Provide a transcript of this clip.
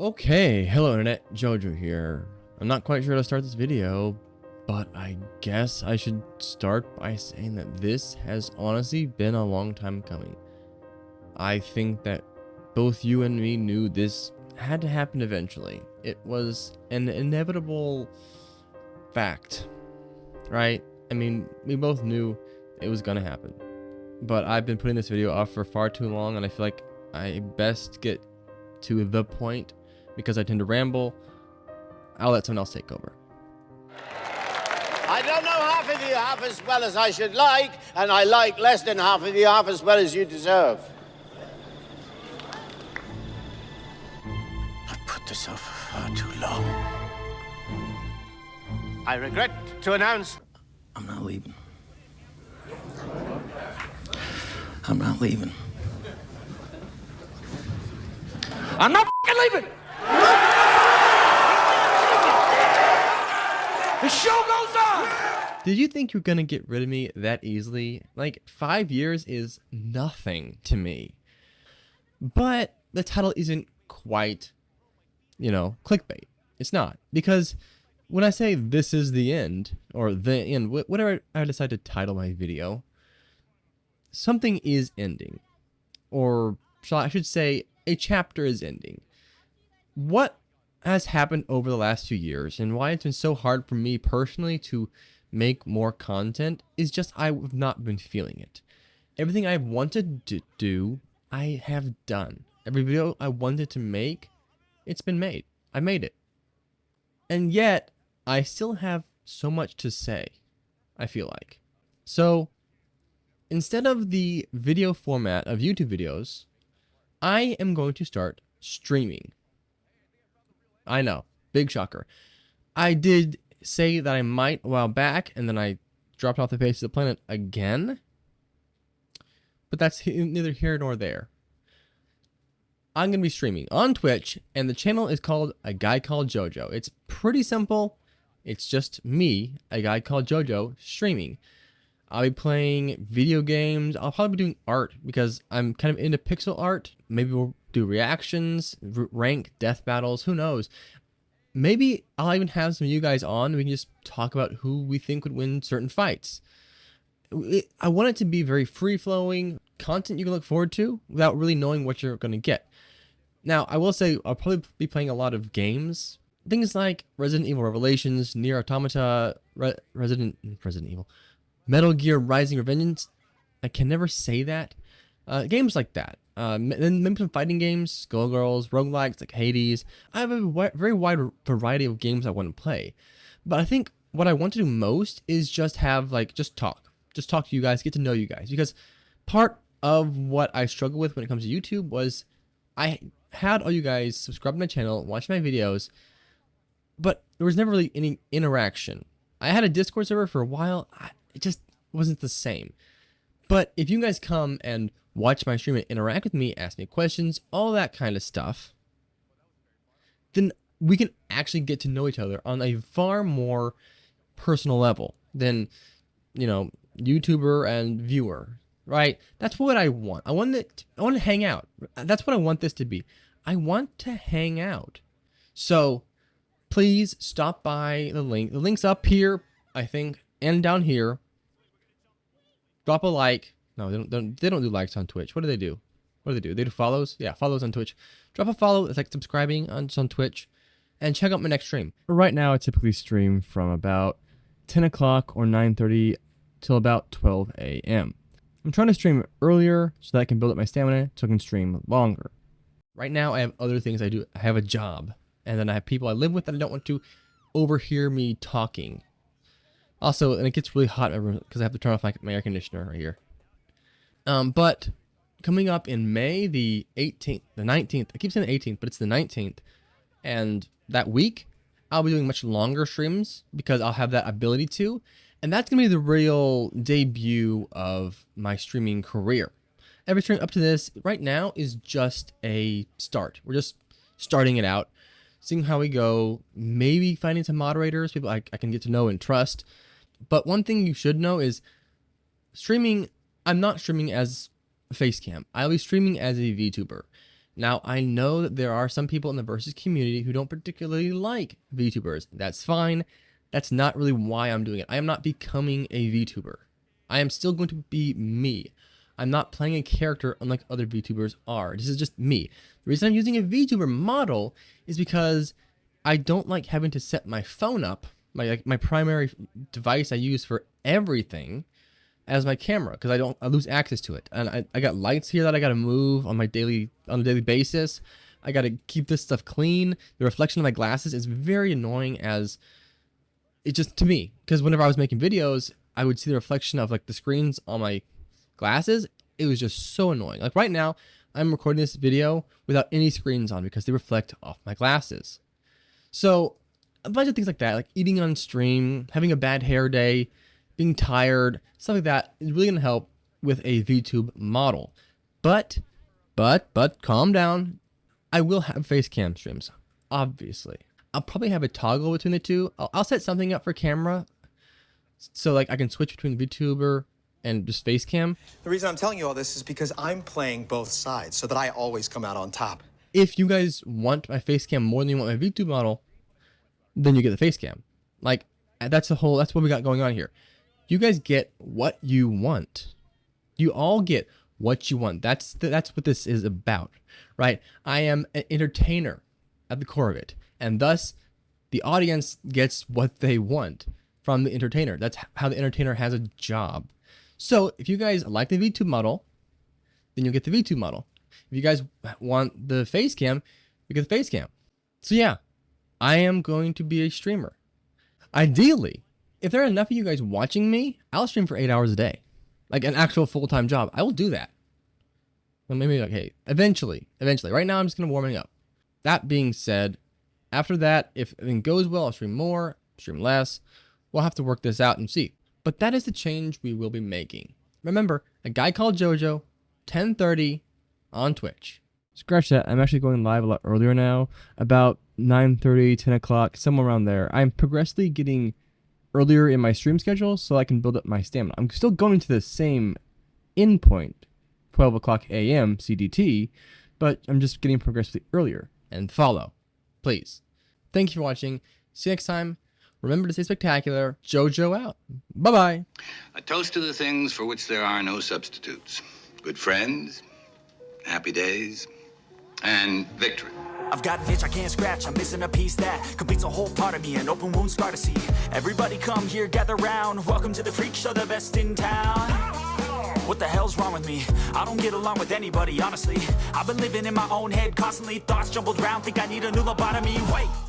Okay, hello internet, Jojo here. I'm not quite sure how to start this video, but I guess I should start by saying that this has honestly been a long time coming. I think that both you and me knew this had to happen eventually. It was an inevitable fact, right? I mean, we both knew it was gonna happen. But I've been putting this video off for far too long, and I feel like I best get to the point. Because I tend to ramble, I'll let someone else take over. I don't know half of you half as well as I should like, and I like less than half of you half as well as you deserve. I've put this off for far too long. I regret to announce I'm not leaving. I'm not leaving. I'm not leaving! The show goes on! Did you think you're gonna get rid of me that easily? Like, 5 years is nothing to me. But the title isn't quite, clickbait. It's not. Because when I say this is the end, or the end, whatever I decide to title my video, something is ending. Or I should say, a chapter is ending. What has happened over the last few years and why it's been so hard for me personally to make more content is just I've not been feeling it. Everything I've wanted to do, I have done. Every video I wanted to make, it's been made. I made it. And yet, I still have so much to say, I feel like. So, instead of the video format of YouTube videos, I am going to start streaming. I know, big shocker. I did say that I might a while back, and then I dropped off the face of the planet again. But that's neither here nor there. I'm going to be streaming on Twitch, and the channel is called A Guy Called Jojo. It's pretty simple. It's just me, a guy called Jojo, streaming. I'll be playing video games. I'll probably be doing art because I'm kind of into pixel art. Maybe we'll do reactions, rank, death battles, who knows. Maybe I'll even have some of you guys on. We can just talk about who we think would win certain fights. I want it to be very free-flowing content you can look forward to without really knowing what you're going to get. Now, I will say I'll probably be playing a lot of games. Things like Resident Evil Revelations, Nier Automata, Resident Evil, Metal Gear Rising Revengeance. I can never say that. Games like that. Then maybe some fighting games, Skullgirls, roguelikes like Hades. I have a very wide variety of games I want to play. But I think what I want to do most is just have, just talk. Just talk to you guys, get to know you guys. Because part of what I struggle with when it comes to YouTube was I had all you guys subscribe to my channel, watch my videos, but there was never really any interaction. I had a Discord server for a while. It just wasn't the same. But if you guys come and watch my stream and interact with me, ask me questions, all that kind of stuff, then we can actually get to know each other on a far more personal level than, YouTuber and viewer, right? That's what I want. I want to hang out. That's what I want this to be. I want to hang out. So please stop by the link. The link's up here, I think, and down here. Drop a like. No, they don't do likes on Twitch. What do they do? They do follows? Yeah, follows on Twitch. Drop a follow. It's like subscribing on Twitch. And check out my next stream. Right now, I typically stream from about 10 o'clock or 9:30 till about 12 a.m. I'm trying to stream earlier so that I can build up my stamina so I can stream longer. Right now, I have other things I do. I have a job. And then I have people I live with that I don't want to overhear me talking. Also, and it gets really hot in my room because I have to turn off my air conditioner right here. But coming up in May, the 18th, the 19th, I keep saying the 18th, but it's the 19th. And that week, I'll be doing much longer streams because I'll have that ability to. And that's going to be the real debut of my streaming career. Every stream up to this right now is just a start. We're just starting it out, seeing how we go, maybe finding some moderators, people I can get to know and trust. But one thing you should know is streaming, I'm not streaming as a face cam. I'll be streaming as a VTuber. Now, I know that there are some people in the Versus community who don't particularly like VTubers. That's fine. That's not really why I'm doing it. I am not becoming a VTuber. I am still going to be me. I'm not playing a character unlike other VTubers are. This is just me. The reason I'm using a VTuber model is because I don't like having to set my phone up, my primary device I use for everything, as my camera, because I lose access to it. And I got lights here that I got to move on a daily basis. I got to keep this stuff clean. The reflection of my glasses is very annoying, as it just, to me, because whenever I was making videos, I would see the reflection of like the screens on my glasses. It was just so annoying. Like right now, I'm recording this video without any screens on because they reflect off my glasses. So a bunch of things like that, like eating on stream, having a bad hair day, being tired, stuff like that is really gonna help with a VTube model. But calm down. I will have face cam streams, obviously. I'll probably have a toggle between the two. I'll set something up for camera, so like I can switch between VTuber and just face cam. The reason I'm telling you all this is because I'm playing both sides so that I always come out on top. If you guys want my face cam more than you want my VTube model, then you get the face cam. Like that's what we got going on here. You guys get what you want. You all get what you want. That's what this is about, right? I am an entertainer at the core of it, and thus the audience gets what they want from the entertainer. That's how the entertainer has a job. So if you guys like the VTube model, then you'll get the VTube model. If you guys want the face cam, you get the face cam. So yeah, I am going to be a streamer. Ideally, if there are enough of you guys watching me, I'll stream for 8 hours a day. Like an actual full-time job. I will do that. Well, maybe, okay, eventually. Right now, I'm just going to warming up. That being said, after that, if everything goes well, I'll stream more, stream less. We'll have to work this out and see. But that is the change we will be making. Remember, a guy called JoJo, 10:30 on Twitch. Scratch that. I'm actually going live a lot earlier now. About 9:30, 10 o'clock, somewhere around there. I'm progressively getting earlier in my stream schedule so I can build up my stamina. I'm still going to the same endpoint, 12 o'clock a.m. CDT, but I'm just getting progressively earlier. And follow, please. Thank you for watching. See you next time. Remember to stay spectacular. JoJo out. Bye-bye. A toast to the things for which there are no substitutes. Good friends, happy days, and victory. I've got an itch I can't scratch, I'm missing a piece that completes a whole part of me, an open wound scar to see. Everybody come here, gather round, welcome to the freak show, the best in town. What the hell's wrong with me? I don't get along with anybody, honestly. I've been living in my own head constantly, thoughts jumbled round, think I need a new lobotomy. Wait.